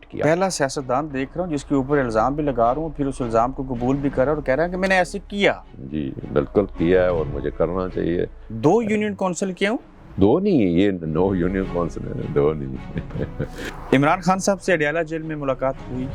کیا۔ پہلا سیاستدان دیکھ رہا ہوں جس کے اوپر الزام بھی لگا رہا ہوں، پھر اس الزام کو قبول بھی کر رہا ہے اور کہہ رہا ہے کہ میں نے ایسے کیا۔ جی بالکل کیا ہے اور مجھے کرنا چاہیے۔ 2 یونین کونسل کیوں؟ 2 نہیں، یہ 9 یونین کونسل ہیں، 2 نہیں۔ عمران خان صاحب سے اڈیالہ جیل میں ملاقات ہوئی،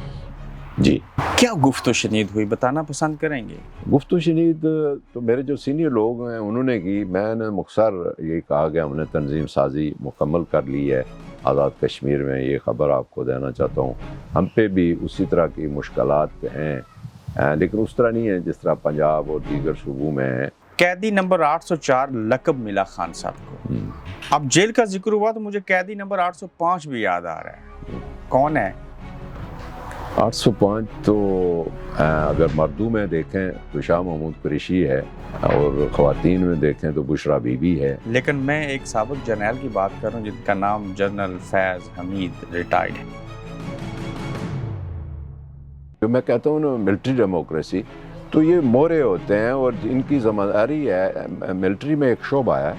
جی کیا گفت و شنید ہوئی بتانا پسند کریں گے؟ گفت و شنید تو میرے جو سینئر لوگ ہیں انہوں نے کی، میں نے مختصر یہ کہا کہ ہم نے تنظیم سازی مکمل کر لی ہے آزاد کشمیر میں، یہ خبر آپ کو دینا چاہتا ہوں۔ ہم پہ بھی اسی طرح کی مشکلات ہیں، لیکن اس طرح نہیں ہے جس طرح پنجاب اور دیگر صوبوں میں ہیں۔ قیدی نمبر 804 لقب ملا خان صاحب کو، اب جیل کا ذکر ہوا تو مجھے قیدی نمبر 805 بھی یاد آ رہا ہے، کون ہے؟ 805 تو اگر مردوں میں دیکھیں تو شاہ محمود قریشی ہے، اور خواتین میں دیکھیں تو بشرا بی بی ہے۔ لیکن میں ایک سابق جرنیل کی بات کر رہا ہوں جن کا نام جنرل فیض حمید ریٹائرڈ ہے۔ جو میں کہتا ہوں نا ملٹری ڈیموکریسی، تو یہ مورے ہوتے ہیں اور ان کی ذمہ داری ہے، ملٹری میں ایک شعبہ ہے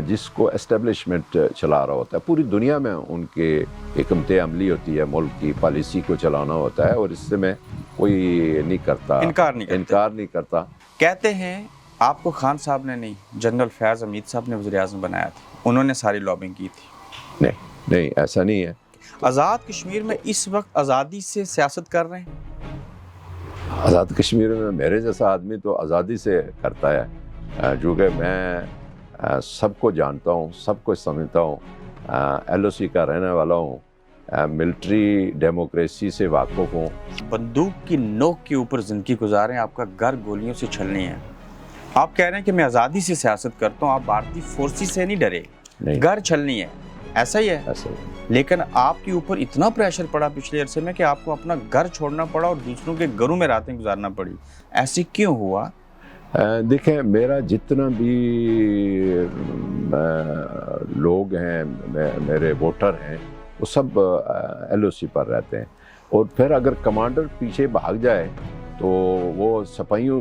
جس کو اسٹیبلشمنٹ چلا رہا ہوتا ہے، پوری دنیا میں ان کے حکمت عملی ہوتی ہے، ملک کی پالیسی کو چلانا ہوتا ہے، اور اس سے میں کوئی نہیں کرتا، انکار نہیں کرتا۔ کہتے ہیں آپ کو خان صاحب نے نہیں، جنرل فیض حمید صاحب نے وزیر اعظم بنایا تھا، انہوں نے ساری لابنگ کی تھی۔ نہیں ایسا نہیں ہے۔ آزاد کشمیر میں اس وقت آزادی سے سیاست کر رہے ہیں؟ آزاد کشمیر میں میرے جیسا آدمی تو آزادی سے کرتا ہے، جو کہ میں سب کو جانتا ہوں، سب کو سمجھتا ہوں، ایل او سی کا رہنے والا ہوں، ملٹری ڈیموکریسی سے واقف ہوں۔ بندوق کی نوک کے اوپر زندگی گزاریں، آپ کا گھر گولیوں سے چھلنی ہے، آپ کہہ رہے ہیں کہ میں آزادی سے سیاست کرتا ہوں، آپ بھارتی فورسی سے نہیں ڈرے، گھر چھلنی ہے، ایسا ہی ہے؟ ایسا ہی۔ لیکن آپ کے اوپر اتنا پریشر پڑا پچھلے عرصے میں کہ آپ کو اپنا گھر چھوڑنا پڑا اور دوسروں کے گھروں میں راتیں گزارنا پڑی، ایسی کیوں ہوا؟ دیکھیں میرا جتنا بھی لوگ ہیں، میرے ووٹر ہیں، وہ سب ایل او سی پر رہتے ہیں، اور پھر اگر کمانڈر پیچھے بھاگ جائے تو وہ سپاہیوں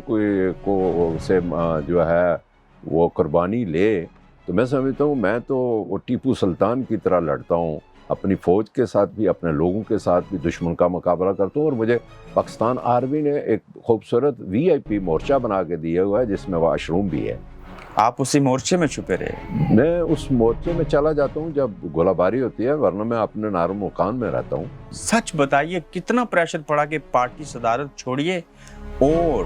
کو سے جو ہے وہ قربانی لے، تو میں سمجھتا ہوں میں تو وہ ٹیپو سلطان کی طرح لڑتا ہوں، اپنی فوج کے ساتھ بھی، اپنے لوگوں کے ساتھ بھی دشمن کا مقابلہ کرتا ہوں، اور مجھے پاکستان آرمی نے ایک خوبصورت وی آئی پی مورچہ بنا کے دیا ہوا ہے جس میں واش روم بھی ہے۔ آپ اسی مورچے میں چھپے رہے؟ میں اس مورچے میں چلا جاتا ہوں جب گولہ باری ہوتی ہے، ورنہ میں اپنے نار و مکان میں رہتا ہوں۔ سچ بتائیے کتنا پریشر پڑا کہ پارٹی صدارت چھوڑیے اور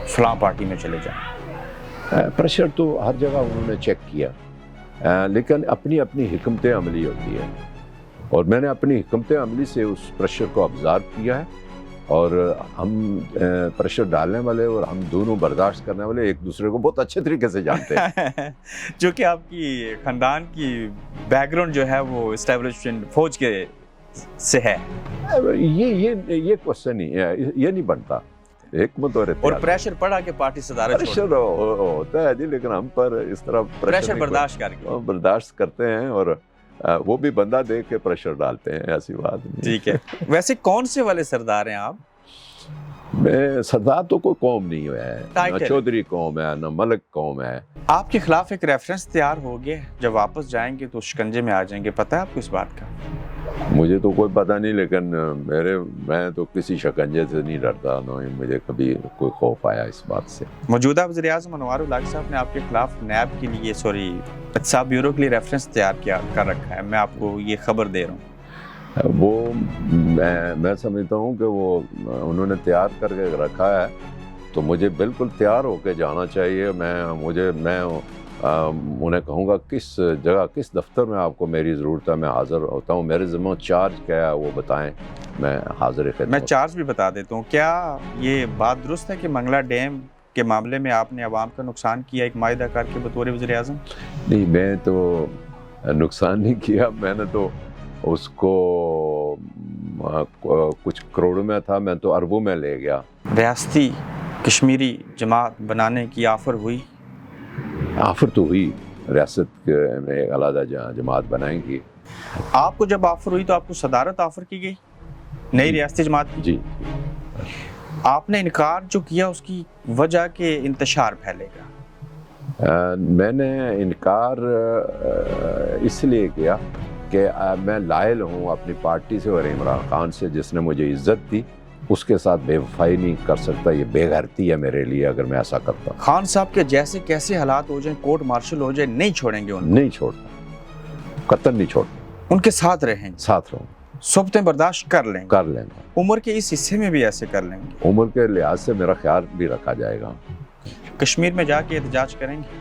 فلاں پارٹی میں چلے جائیں؟ پریشر تو ہر جگہ انہوں نے چیک کیا، لیکن اپنی اپنی حکمت عملی ہوتی ہے، اور میں نے اپنی حکمت عملی سے اس پریشر کو آبزرو کیا ہے، اور ہم پریشر ڈالنے والے اور ہم دونوں برداشت کرنے والے ایک دوسرے کو بہت اچھے طریقے سے جانتے ہیں۔ جو کہ آپ کی خاندان کی بیک گراؤنڈ جو ہے وہ اسٹیبلشمنٹ فوج کے سے ہے، یہ کوشچن نہیں ہے، یہ نہیں بنتا حکمت اور پریشر پڑا کہ پارٹی صدارت پریشر ہوتا ہے جی، لیکن ہم پر اس طرح پریشر برداشت کر کے برداشت کرتے ہیں، اور وہ بھی بندہ دیکھ کے پریشر ڈالتے ہیں، ایسی بات نہیں۔ ٹھیک ہے، ویسے کون سے والے سردار ہیں آپ؟ میں سردار تو کوئی قوم نہیں ہے، نہ چودھری قوم ہے نہ ملک قوم ہے۔ آپ کے خلاف ایک ریفرنس تیار ہو گیا، جب واپس جائیں گے تو شکنجے میں آ جائیں گے، پتہ ہے آپ کو اس بات کا؟ مجھے تو کوئی پتہ نہیں، لیکن میں تو کسی شکنجے سے نہیں ڈرتا، نہ مجھے کبھی کوئی خوف آیا اس بات سے۔ موجودہ وزیر اعظم انوار الحق صاحب نے آپ کے خلاف نیب کے لیے احتساب بیورو کے لیے ریفرنس تیار کر رکھا ہے، میں آپ کو یہ خبر دے رہا ہوں۔ وہ میں سمجھتا ہوں کہ وہ انہوں نے تیار کر کے رکھا ہے، تو مجھے بالکل تیار ہو کے جانا چاہیے۔ میں انہیں کہوں گا کس جگہ، کس دفتر میں آپ کو میری ضرورت ہے، میں حاضر ہوتا ہوں۔ میرے ذمہ چارج کیا ہے وہ بتائیں، میں حاضر خدمت۔ میں چارج بھی بتا دیتا ہوں۔ کیا یہ بات درست ہے کہ منگلا ڈیم کے معاملے میں آپ نے عوام کا نقصان کیا ایک معاہدہ کر کے بطور وزیر اعظم؟ نہیں، میں تو نقصان نہیں کیا، میں نے تو اس کو کچھ کروڑوں میں تھا، میں تو اربوں میں لے گیا۔ ریاستی کشمیری جماعت بنانے کی آفر ہوئی؟ آفر تو ہوئی، ریاست میں علیحدہ جماعت بنائیں گی۔ آپ کو جب آفر ہوئی تو آپ کو صدارت آفر کی گئی نئی ریاستی جماعت کی؟ جی۔ آپ نے انکار جو کیا اس کی وجہ کہ انتشار پھیلے گا؟ میں نے انکار اس لیے کیا کہ میں لائل ہوں اپنی پارٹی سے اور عمران خان سے جس نے مجھے عزت دی، اس کے ساتھ بے وفائی نہیں کر سکتا. یہ بے غیرتی ہے میرے لیے اگر میں ایسا کرتا. خان صاحب کے جیسے کیسے حالات ہو جائیں، کورٹ مارشل ہو جائے، نہیں چھوڑیں گے ان کو؟ نہیں چھوڑتا، قطر نہیں چھوڑتا. ان کے ساتھ رہیں گے، ساتھ رہوں. صحبتیں برداشت کر لیں گے. کر لیں گے. عمر کے اس حصے میں بھی ایسے کر لیں گے. عمر کے لحاظ سے میرا خیال بھی رکھا جائے گا. کشمیر میں جا کے احتجاج کریں گے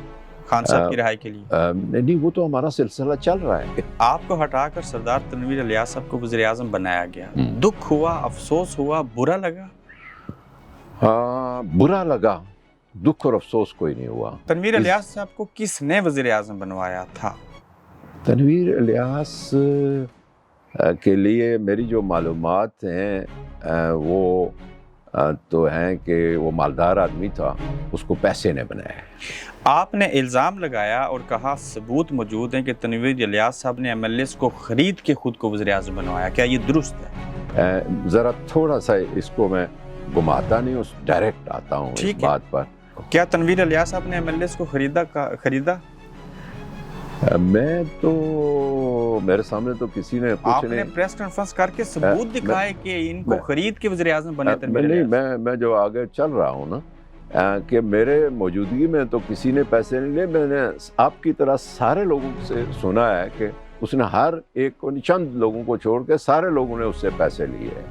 خان صاحب کی رہائی کے لیے؟ نہیں، وہ تو ہمارا سلسلہ چل رہا ہے. آپ کو ہٹا کر سردار تنویر الیاس صاحب کو وزیر اعظم بنایا گیا، دکھ ہوا، افسوس ہوا، برا لگا؟ برا لگا، دکھ اور افسوس کوئی نہیں ہوا. تنویر الیاس صاحب کو کس نے وزیر اعظم بنوایا تھا؟ تنویر الیاس کے لیے میری جو معلومات ہیں وہ تو ہیں کہ وہ مالدار آدمی تھا، اس کو پیسے نے بنایا. آپ نے الزام لگایا اور کہا ثبوت موجود ہیں کہ تنویر الیاس صاحب نے ایم ایل ایز کو خرید کے خود کو وزیر اعظم بنوایا، کیا یہ درست ہے؟ ذرا تھوڑا سا اس کو میں گھماتا نہیں، اس ڈائریکٹ آتا ہوں اس بات پر. کیا تنویر الیاس صاحب نے ایم ایل ایز کو خریدا؟ میں تو میرے سامنے تو کسی نے کچھ آپ نے پریس کانفرنس کر کے ثبوت دکھائے کہ ان کو خرید کے وزیر اعظم بنے تنویر الیاس. میں جو آگے چل رہا ہوں نا کہ میرے موجودگی میں تو کسی نے پیسے نہیں لیے. میں نے آپ کی طرح سارے لوگوں سے سنا ہے کہ اس نے ہر ایک چند لوگوں کو چھوڑ کے سارے لوگوں نے اس سے پیسے لیے.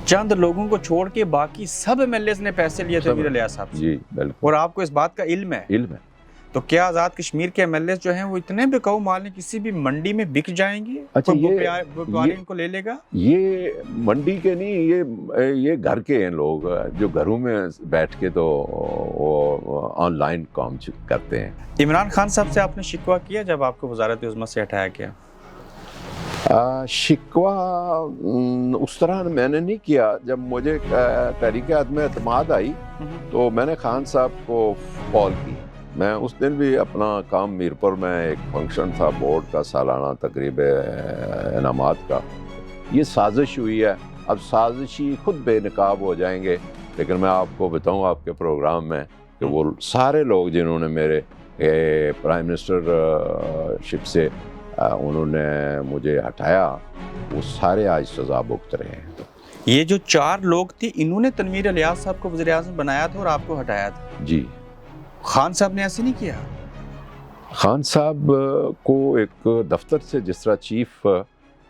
چند لوگوں کو چھوڑ کے باقی سب ایم ایل ایز نے پیسے لیے تنویر الیاس صاحب سے؟ جی بالکل. اور آپ کو اس بات کا علم ہے؟ علم ہے. تو کیا آزاد کشمیر کے ایم ایل ایز جو ہیں وہ اتنے بکاؤ مال ہیں کسی بھی منڈی میں بک جائیں گے؟ اچھا، وپاری ان کو لے لے گا؟ یہ منڈی کے نہیں، یہ گھر کے ہیں لوگ جو گھروں میں بیٹھ کے تو وہ آن لائن کام کرتے ہیں. عمران خان صاحب سے آپ نے شکوہ کیا جب آپ کو وزارت عظمیٰ سے ہٹایا گیا؟ شکوہ اس طرح میں نے نہیں کیا. جب مجھے تحریک عدم اعتماد آئی تو میں نے خان صاحب کو کال کی. میں اس دن بھی اپنا کام میرپور میں ایک فنکشن تھا بورڈ کا سالانہ تقریب انعامات کا. یہ سازش ہوئی ہے، اب سازشی خود بے نقاب ہو جائیں گے. لیکن میں آپ کو بتاؤں آپ کے پروگرام میں کہ وہ سارے لوگ جنہوں نے میرے پرائم منسٹر شپ سے انہوں نے مجھے ہٹایا، وہ سارے آج سزا بھگت رہے ہیں. یہ جو 4 لوگ تھے انہوں نے تنویر الیاس صاحب کو وزیر اعظم بنایا تھا اور آپ کو ہٹایا تھا؟ جی. خان صاحب نے ایسے نہیں کیا؟ خان صاحب کو ایک دفتر سے جس طرح چیف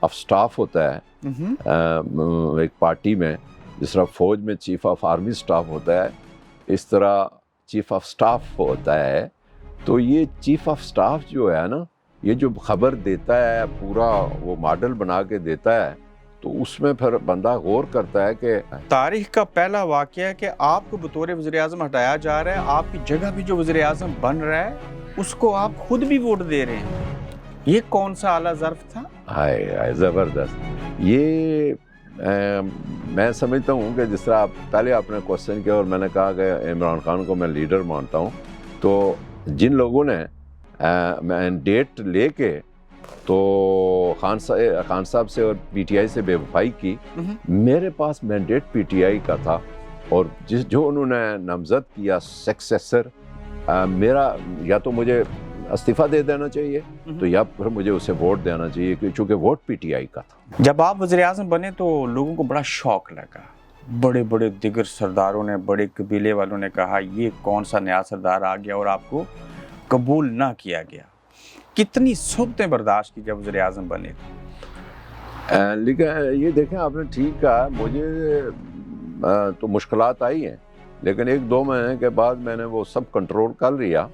آف سٹاف ہوتا ہے ایک پارٹی میں، جس طرح فوج میں چیف آف آرمی سٹاف ہوتا ہے، اس طرح چیف آف سٹاف ہوتا ہے. تو یہ چیف آف سٹاف جو ہے نا، یہ جو خبر دیتا ہے پورا وہ ماڈل بنا کے دیتا ہے، تو اس میں پھر بندہ غور کرتا ہے کہ تاریخ کا پہلا واقعہ ہے کہ آپ کو بطور وزیر اعظم ہٹایا جا رہا ہے، آپ کی جگہ بھی جو وزیر اعظم بن رہا ہے اس کو آپ خود بھی ووٹ دے رہے ہیں. یہ کون سا اعلیٰ ظرف تھا؟ ہائے زبردست. یہ میں سمجھتا ہوں کہ جس طرح پہلے آپ نے کوشچن کیا اور میں نے کہا کہ عمران خان کو میں لیڈر مانتا ہوں، تو جن لوگوں نے مینڈیٹ لے کے تو خان صاحب سے اور پی ٹی آئی سے بے وفائی کی، میرے پاس مینڈیٹ پی ٹی آئی کا تھا، اور جو انہوں نے نامزد کیا سکسیسر، میرا یا تو مجھے استعفیٰ دے دینا چاہیے تو یا پھر مجھے اسے ووٹ دینا چاہیے، چونکہ ووٹ پی ٹی آئی کا تھا. جب آپ وزیر اعظم بنے تو لوگوں کو بڑا شوق لگا، بڑے بڑے دیگر سرداروں نے، بڑے قبیلے والوں نے کہا یہ کون سا نیا سردار آ گیا، اور آپ کو قبول نہ کیا گیا. کتنی صحبتیں برداشت کی جب وزیر اعظم بنے تھے؟ لیکن یہ دیکھیں آپ نے ٹھیک کہا، مجھے تو مشکلات آئی ہیں، لیکن 1-2 مہینے کے بعد میں نے وہ سب کنٹرول کر لیا،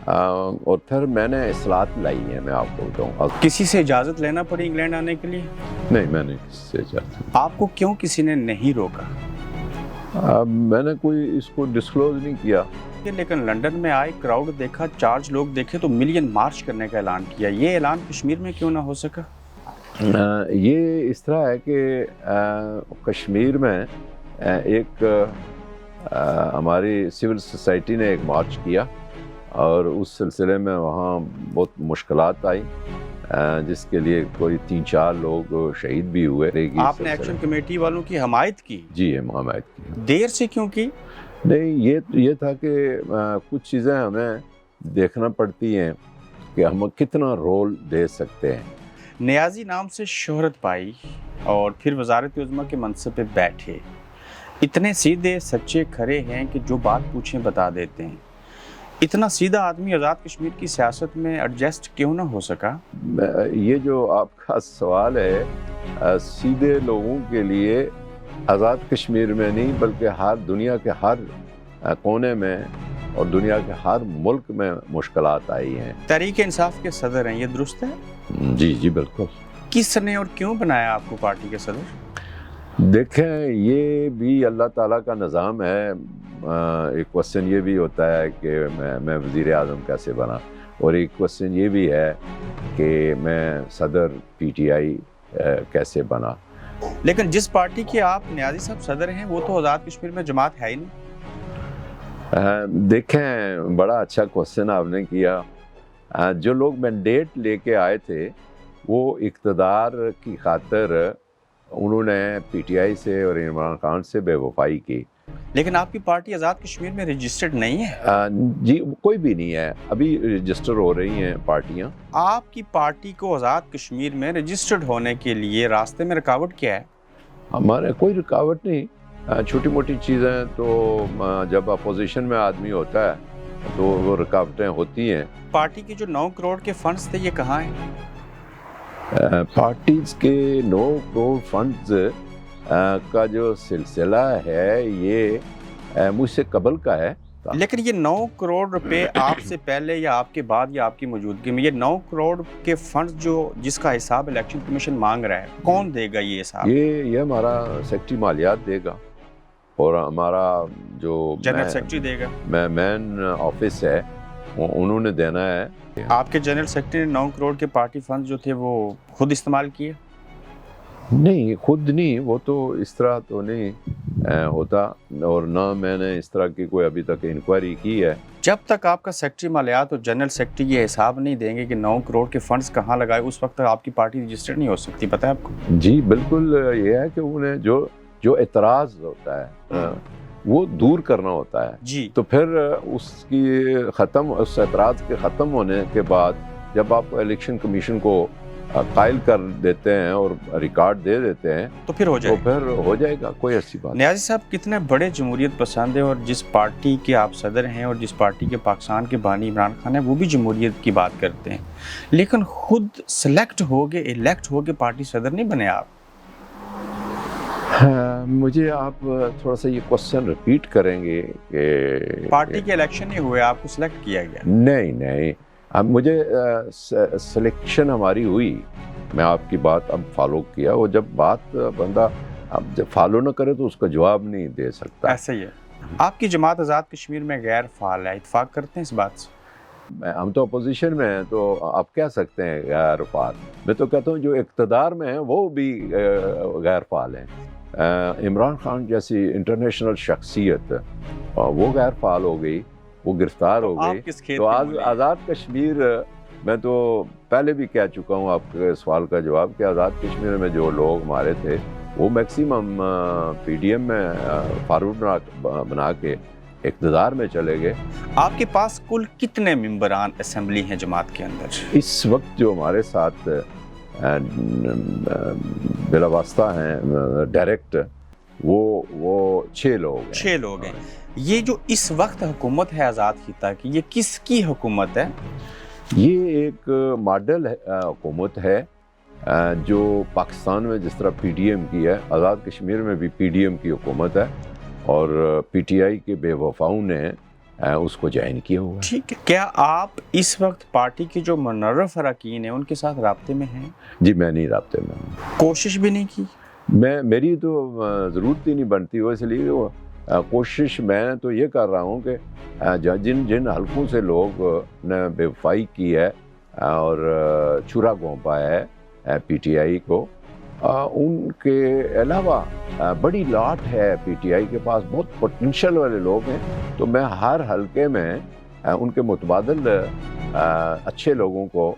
اور پھر میں نے اصلاحات لائی ہیں. میں آپ کو بتاؤں، کسی سے اجازت لینا پڑی انگلینڈ آنے کے لیے؟ نہیں، میں نے کسی سے اجازت. آپ کو کیوں کسی نے نہیں روکا؟ میں نے کوئی اس کو ڈسکلوز نہیں کیا. لیکن لنڈن میں آئے، کراؤڈ دیکھا، چارج لوگ دیکھے تو ملین مارچ کرنے کا اعلان کیا. یہ اعلان کشمیر میں کیوں نہ ہو سکا؟ یہ اس طرح ہے کہ کشمیر میں ایک ہماری سول سوسائٹی نے ایک مارچ کیا، اور اس سلسلے میں وہاں بہت مشکلات آئی، جس کے لیے کوئی 3-4 لوگ شہید بھی ہوئے. آپ نے ایکشن کمیٹی والوں کی حمایت کی؟ جی، حمایت کی. دیر سے کیوں کی؟ نہیں، یہ تھا کہ کچھ چیزیں ہمیں دیکھنا پڑتی ہیں کہ ہم کتنا رول دے سکتے ہیں. نیازی نام سے شہرت پائی اور پھر وزارت عظمیٰ کے منصب پہ بیٹھے، اتنے سیدھے سچے کھڑے ہیں کہ جو بات پوچھیں بتا دیتے ہیں، اتنا سیدھا آدمی آزاد کشمیر کی سیاست میں ایڈجسٹ کیوں نہ ہو سکا؟ یہ جو آپ کا سوال ہے سیدھے لوگوں کے لیے آزاد کشمیر میں نہیں بلکہ ہر دنیا کے ہر کونے میں اور دنیا کے ہر ملک میں مشکلات آئی ہیں۔ تحریک انصاف کے صدر ہیں، یہ درست ہے؟ جی جی بالکل۔ کس نے اور کیوں بنایا آپ کو پارٹی کے صدر؟ دیکھیں یہ بھی اللہ تعالیٰ کا نظام ہے۔ ایک کوسچن یہ بھی ہوتا ہے کہ میں وزیر اعظم کیسے بنا، اور ایک کوسچن یہ بھی ہے کہ میں صدر پی ٹی آئی کیسے بنا۔ لیکن جس پارٹی کے آپ نیازی صاحب صدر ہیں وہ تو آزاد کشمیر میں جماعت ہے ہی نہیں۔ دیکھیں بڑا اچھا کوسچن آپ نے کیا۔ جو لوگ مینڈیٹ لے کے آئے تھے وہ اقتدار کی خاطر انہوں نے پی ٹی آئی سے اور عمران خان سے بے وفائی کی۔ لیکن آپ کی پارٹی آزاد کشمیر میں رجسٹرڈ نہیں ہے؟ جی کوئی بھی نہیں ہے، ابھی رجسٹر ہو رہی ہیں پارٹیاں۔ آپ کی پارٹی کو آزاد کشمیر میں رجسٹرڈ ہونے کے لیے راستے میں رکاوٹ کیا ہے؟ ہمارے کوئی رکاوٹ نہیں، چھوٹی موٹی چیزیں تو جب اپوزیشن میں آدمی ہوتا ہے تو وہ رکاوٹیں ہوتی ہیں۔ پارٹی کے جو 9 کروڑ کے فنڈز تھے یہ کہاں ہیں؟ پارٹیز کے 9 کروڑ فنڈز کا جو سلسلہ ہے یہ مجھ سے قبل کا ہے۔ لیکن یہ 9 کروڑ روپے آپ سے پہلے یا آپ کے بعد یا آپ کی موجودگی میں، یہ 9 کروڑ کے فنڈز جس کا حساب الیکشن کمیشن مانگ رہا ہے، کون دے گا یہ حساب؟ یہ ہمارا سیکٹری مالیات دے گا، اور ہمارا جو جنرل سیکٹری دے گا، مین آفس ہے انہوں نے دینا ہے۔ آپ کے جنرل سیکٹری نے 9 کروڑ کے پارٹی فنڈ جو تھے وہ خود استعمال کیے؟ نہیں خود نہیں، وہ تو اس طرح تو نہیں ہوتا، اور نہ میں نے اس طرح کی کوئی ابھی تک انکوائری کی ہے۔ جب تک آپ کا سیکٹری مالیات اور جنرل سیکٹری یہ حساب نہیں دیں گے کہ 9 کروڑ کے فنڈز کہاں لگائے، اس وقت تک آپ کی پارٹی رجسٹرڈ نہیں ہو سکتی، پتہ ہے آپ کو؟ جی بالکل، یہ ہے کہ انہیں جو اعتراض ہوتا ہے وہ دور کرنا ہوتا ہے جی، تو پھر اس اعتراض کے ختم ہونے کے بعد جب آپ الیکشن کمیشن کو قائل کر دیتے ہیں اور ریکارڈ دے دیتے ہیں تو پھر ہو جائے تو پھر ہو جائے گا، کوئی ایسی بات۔ نیازی صاحب کتنے بڑے جمہوریت پسند ہیں، اور جس پارٹی کے آپ صدر ہیں اور جس پارٹی کے پاکستان کے بانی عمران خان ہیں وہ بھی جمہوریت کی بات کرتے ہیں، لیکن خود سلیکٹ الیکٹ ہو کے پارٹی صدر نہیں بنے آپ۔ مجھے آپ تھوڑا سا یہ کوسچن ریپیٹ کریں گے کہ پارٹی کے الیکشن نہیں ہوئے، آپ کو سلیکٹ کیا گیا؟ نہیں، مجھے سلیکشن ہماری ہوئی، میں آپ کی بات اب فالو کیا، اور جب بات بندہ اب جب فالو نہ کرے تو اس کا جواب نہیں دے سکتا۔ ایسا ہی ہے۔ آپ کی جماعت آزاد کشمیر میں غیر فعال ہے، اتفاق کرتے ہیں اس بات سے؟ ہم تو اپوزیشن میں ہیں تو آپ کہہ سکتے ہیں غیر فعال، میں تو کہتا ہوں جو اقتدار میں ہیں وہ بھی غیر فعال ہیں۔ عمران خان جیسی انٹرنیشنل شخصیت وہ غیر فعال ہو گئی، وہ گرفتار ہو گئی، تو آزاد کشمیر میں تو پہلے بھی کہہ چکا ہوں آپ کے سوال کا جواب کہ آزاد کشمیر میں جو لوگ ہمارے تھے وہ میکسیمم پی ڈی ایم میں فارورڈ بنا کے اقتدار میں چلے گئے۔ آپ کے پاس کل کتنے ممبران اسمبلی ہیں جماعت کے اندر؟ اس وقت جو ہمارے ساتھ بلا واسطہ ہیں ڈائریکٹ وہ 6 لوگ ہیں۔ 6 لوگ ہیں۔ یہ جو اس وقت حکومت ہے آزاد خطہ کی، یہ کس کی حکومت ہے؟ یہ ایک ماڈل حکومت ہے جو پاکستان میں جس طرح پی ڈی ایم کی ہے، آزاد کشمیر میں بھی پی ڈی ایم کی حکومت ہے، اور پی ٹی آئی کے بے وفاؤں نے اس کو جوائن کیا ہوا ہے۔ ٹھیک ہے، کیا آپ اس وقت پارٹی کے جو منورف اراکین ہیں ان کے ساتھ رابطے میں ہیں؟ جی میں نہیں رابطے میں ہوں، کوشش بھی نہیں کی؟ میری تو ضرورت ہی نہیں بنتی ہو، اس لیے کوشش میں تو یہ کر رہا ہوں کہ جن حلقوں سے لوگ نے بے وفائی کی ہے اور چھرا گھونپا ہے پی ٹی آئی کو، ان کے علاوہ بڑی لاٹ ہے پی ٹی آئی کے پاس، بہت پوٹینشیل والے لوگ ہیں، تو میں ہر حلقے میں ان کے متبادل اچھے لوگوں کو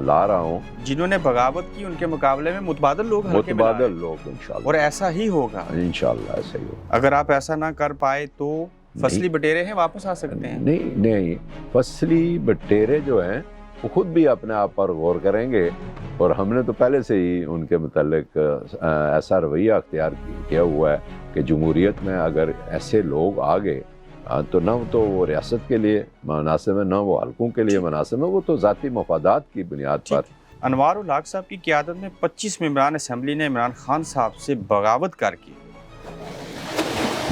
لا رہا ہوں۔ جنہوں نے بغاوت کی ان کے مقابلے میں متبادل لوگ حلقے میں متبادل لوگ انشاءاللہ، اور ایسا ہی ہوگا انشاءاللہ ایسا ہی ہوگا۔ اگر آپ ایسا نہ کر پائے تو فصلی بٹیرے ہیں واپس آ سکتے ہیں؟ نہیں، فصلی بٹیرے جو ہیں وہ خود بھی اپنے آپ پر غور کریں گے، اور ہم نے تو پہلے سے ہی ان کے متعلق ایسا رویہ اختیار کیا ہوا ہے کہ جمہوریت میں اگر ایسے لوگ آ گئے تو نہ تو وہ ریاست کے لیے مناسب ہے، نہ وہ حلقوں کے لیے مناسب ہے، وہ تو ذاتی مفادات کی بنیاد پر۔ انوار الحق صاحب کی قیادت میں 25 ممبران اسمبلی نے عمران خان صاحب سے بغاوت کر کے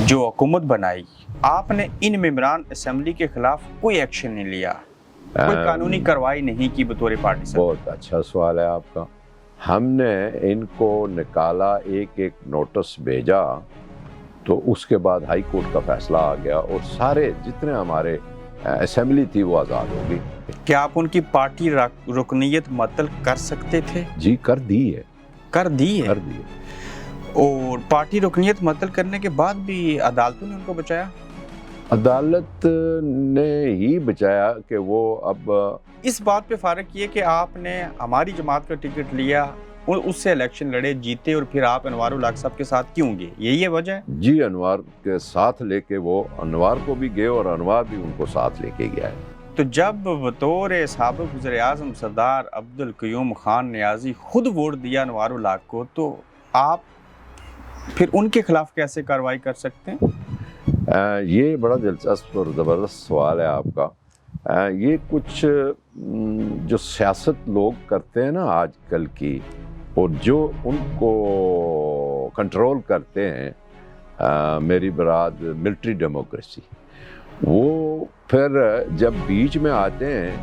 جو حکومت بنائی، آپ نے ان ممبران اسمبلی کے خلاف کوئی ایکشن نہیں لیا، کوئی قانونی کارروائی نہیں کی بطور پارٹی سے؟ بہت اچھا سوال ہے آپ کا۔ ہم نے ان کو نکالا، ایک ایک نوٹس بھیجا، تو اس کے بعد ہائی کورٹ کا فیصلہ آ گیا اور سارے جتنے ہمارے اسمبلی تھی وہ آزاد ہو گئی۔ کیا آپ ان کی پارٹی رکنیت معطل کر سکتے تھے؟ جی کر دی ہے، کر دی ہے۔ کر دی ہے۔ اور پارٹی رکنیت معطل کرنے کے بعد بھی عدالتوں نے ان کو بچایا؟ عدالت نے ہی بچایا کہ وہ اب اس بات پہ فارق کیے کہ آپ نے ہماری جماعت کا ٹکٹ لیا اور اس سے الیکشن لڑے، جیتے، اور پھر آپ انوار الحق صاحب کے ساتھ کیوں گئے؟ یہی ہے وجہ ہے؟ جی انوار کے ساتھ لے کے وہ انوار کو بھی گئے اور انوار بھی ان کو ساتھ لے کے گیا ہے۔ تو جب بطور سابق وزیر اعظم سردار عبدالقیوم خان نیازی خود ووٹ دیا انوار الحق کو، تو آپ پھر ان کے خلاف کیسے کارروائی کر سکتے ہیں؟ یہ بڑا دلچسپ اور زبردست سوال ہے آپ کا۔ یہ کچھ جو سیاست لوگ کرتے ہیں نا آج کل کی، اور جو ان کو کنٹرول کرتے ہیں، میری براد ملٹری ڈیموکریسی، وہ پھر جب بیچ میں آتے ہیں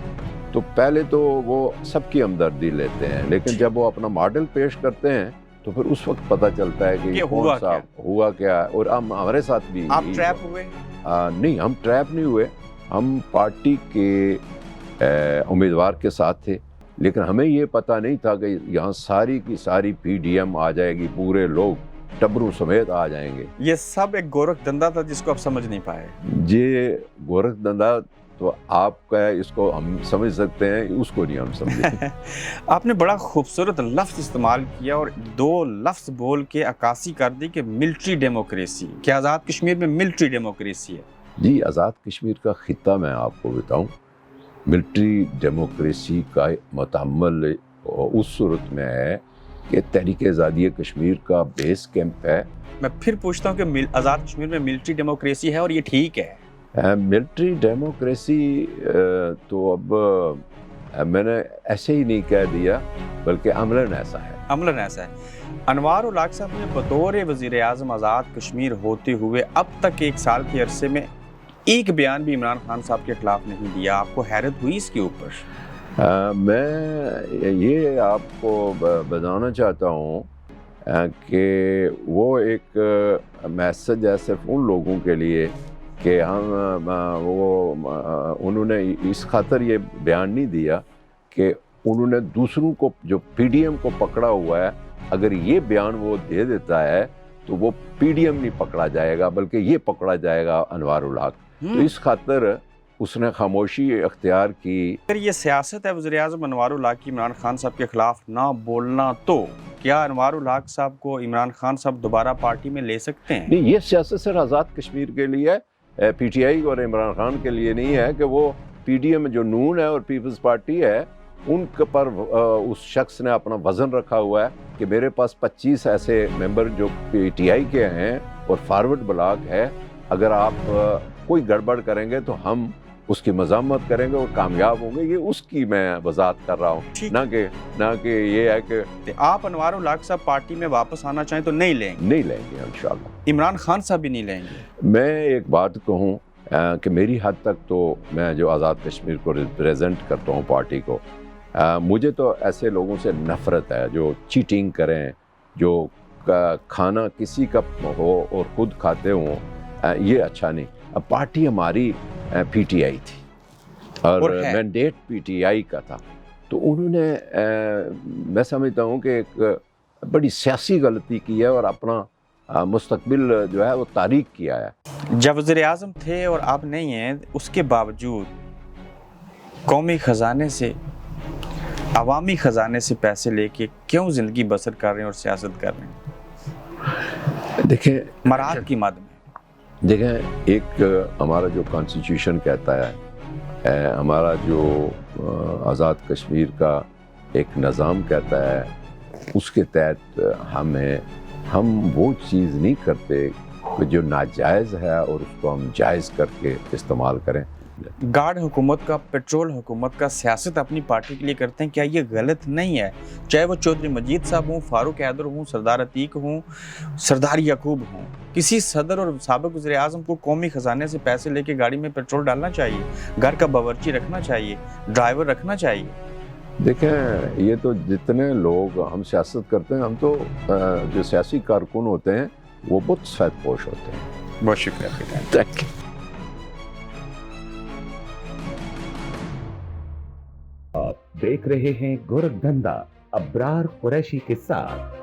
تو پہلے تو وہ سب کی ہمدردی لیتے ہیں، لیکن جب وہ اپنا ماڈل پیش کرتے ہیں تو پھر اس وقت پتہ چلتا ہے کہ کون سا ہوا کیا ہے۔ اور ہمارے ساتھ بھی آپ ٹریپ ہوئے؟ نہیں، ہم ٹریپ نہیں ہوئے، ہم پارٹی کے امیدوار کے ساتھ تھے، لیکن ہمیں یہ پتہ نہیں تھا کہ یہاں ساری کی ساری پی ڈی ایم آ جائے گی، پورے لوگ ٹبروں سمیت آ جائیں گے۔ یہ سب ایک گورکھ دھندا تھا جس کو آپ سمجھ نہیں پائے؟ یہ گورکھ دھندا تو آپ کا ہے، اس کو ہم سمجھ سکتے ہیں، اس کو نہیں ہم سمجھیں۔ آپ نے بڑا خوبصورت لفظ استعمال کیا اور 2 لفظ بول کے عکاسی کر دی کہ ملٹری ڈیموکریسی۔ کیا آزاد کشمیر میں ملٹری ڈیموکریسی ہے؟ جی، آزاد کشمیر کا خطہ میں آپ کو بتاؤں، ملٹری ڈیموکریسی کا متعمل اس صورت میں ہے کہ تحریک آزادی کشمیر کا بیس کیمپ ہے۔ میں پھر پوچھتا ہوں کہ آزاد کشمیر میں ملٹری ڈیموکریسی ہے اور یہ ٹھیک ہے؟ ملٹری ڈیموکریسی تو اب میں نے ایسے ہی نہیں کہہ دیا، بلکہ عملاً ایسا ہے۔ عملاً ایسا ہے۔ انوار الحق صاحب نے بطور وزیر اعظم آزاد کشمیر ہوتے ہوئے اب تک 1 سال کے عرصے میں ایک بیان بھی عمران خان صاحب کے خلاف نہیں دیا۔ آپ کو حیرت ہوئی اس کے اوپر؟ میں یہ آپ کو بتانا چاہتا ہوں کہ وہ ایک میسج ہے صرف ان لوگوں کے لیے کہ انہوں نے اس خاطر یہ بیان نہیں دیا کہ انہوں نے دوسروں کو، جو پی ڈی ایم کو پکڑا ہوا ہے، اگر یہ بیان وہ دے دیتا ہے تو وہ پی ڈی ایم نہیں پکڑا جائے گا بلکہ یہ پکڑا جائے گا انوار الحق۔ تو اس خاطر اس نے خاموشی اختیار کی۔ اگر یہ سیاست ہے وزیر اعظم انوار الحق کی عمران خان صاحب کے خلاف نہ بولنا، تو کیا انوار الحق صاحب کو عمران خان صاحب دوبارہ پارٹی میں لے سکتے ہیں؟ نہیں، یہ سیاست صرف آزاد کشمیر کے لیے ہے، پی ٹی آئی اور عمران خان کے لیے نہیں ہے کہ وہ پی ڈی ایم جو نون ہے اور پیپلز پارٹی ہے، ان کے پر اس شخص نے اپنا وزن رکھا ہوا ہے کہ میرے پاس 25 ایسے ممبر جو پی ٹی آئی کے ہیں اور فارورڈ بلاک ہے، اگر آپ کوئی گڑبڑ کریں گے تو ہم اس کی مذمت کریں گے اور کامیاب ہوں گے۔ یہ اس کی میں وضاحت کر رہا ہوں، نہ کہ یہ ہے کہ آپ انوار الحق صاحب پارٹی میں واپس آنا چاہیں تو نہیں لیں گے انشاءاللہ۔ عمران خان صاحب بھی نہیں لیں گے؟ میں ایک بات کہوں کہ میری حد تک تو میں جو آزاد کشمیر کو ریپریزنٹ کرتا ہوں پارٹی کو، مجھے تو ایسے لوگوں سے نفرت ہے جو چیٹنگ کریں، جو کھانا کسی کا ہو اور خود کھاتے ہوں، یہ اچھا نہیں۔ اب پارٹی ہماری پی ٹی آئی تھی اور مینڈیٹ پی ٹی آئی کا تھا، تو انہوں نے میں سمجھتا ہوں کہ ایک بڑی سیاسی غلطی کی ہے اور اپنا مستقبل جو ہے وہ تاریک کیا ہے۔ جب وزیر اعظم تھے اور اب نہیں ہیں، اس کے باوجود قومی خزانے سے، عوامی خزانے سے پیسے لے کے کیوں زندگی بسر کر رہے ہیں اور سیاست کر رہے ہیں؟ دیکھیں، مراد کی مد میں دیکھیں، ایک ہمارا جو کانسٹیٹیوشن کہتا ہے ہمارا جو آزاد کشمیر کا ایک نظام کہتا ہے اس کے تحت ہم وہ چیز نہیں کرتے کہ جو ناجائز ہے اور اس کو ہم جائز کر کے استعمال کریں. گارڈ حکومت کا، پیٹرول حکومت کا سیاست اپنی پارٹی کے لیے کرتے ہیں، کیا یہ غلط نہیں ہے؟ چاہے وہ چودھری مجید صاحب ہوں، فاروق حیدر ہوں، سردار عتیق ہوں، سردار یعقوب ہوں، کسی صدر اور سابق وزیر اعظم کو قومی خزانے سے پیسے لے کے گاڑی میں پیٹرول ڈالنا چاہیے، گھر کا باورچی رکھنا چاہیے، ڈرائیور رکھنا چاہیے. دیکھیں یہ تو جتنے لوگ ہم سیاست کرتے ہیں، ہم تو جو سیاسی کارکن ہوتے ہیں وہ بہت سفید پوش ہوتے ہیں. بہت شکریہ آپ کا. Thank you. آپ دیکھ رہے ہیں گورکھ دھندا ابرار قریشی کے ساتھ.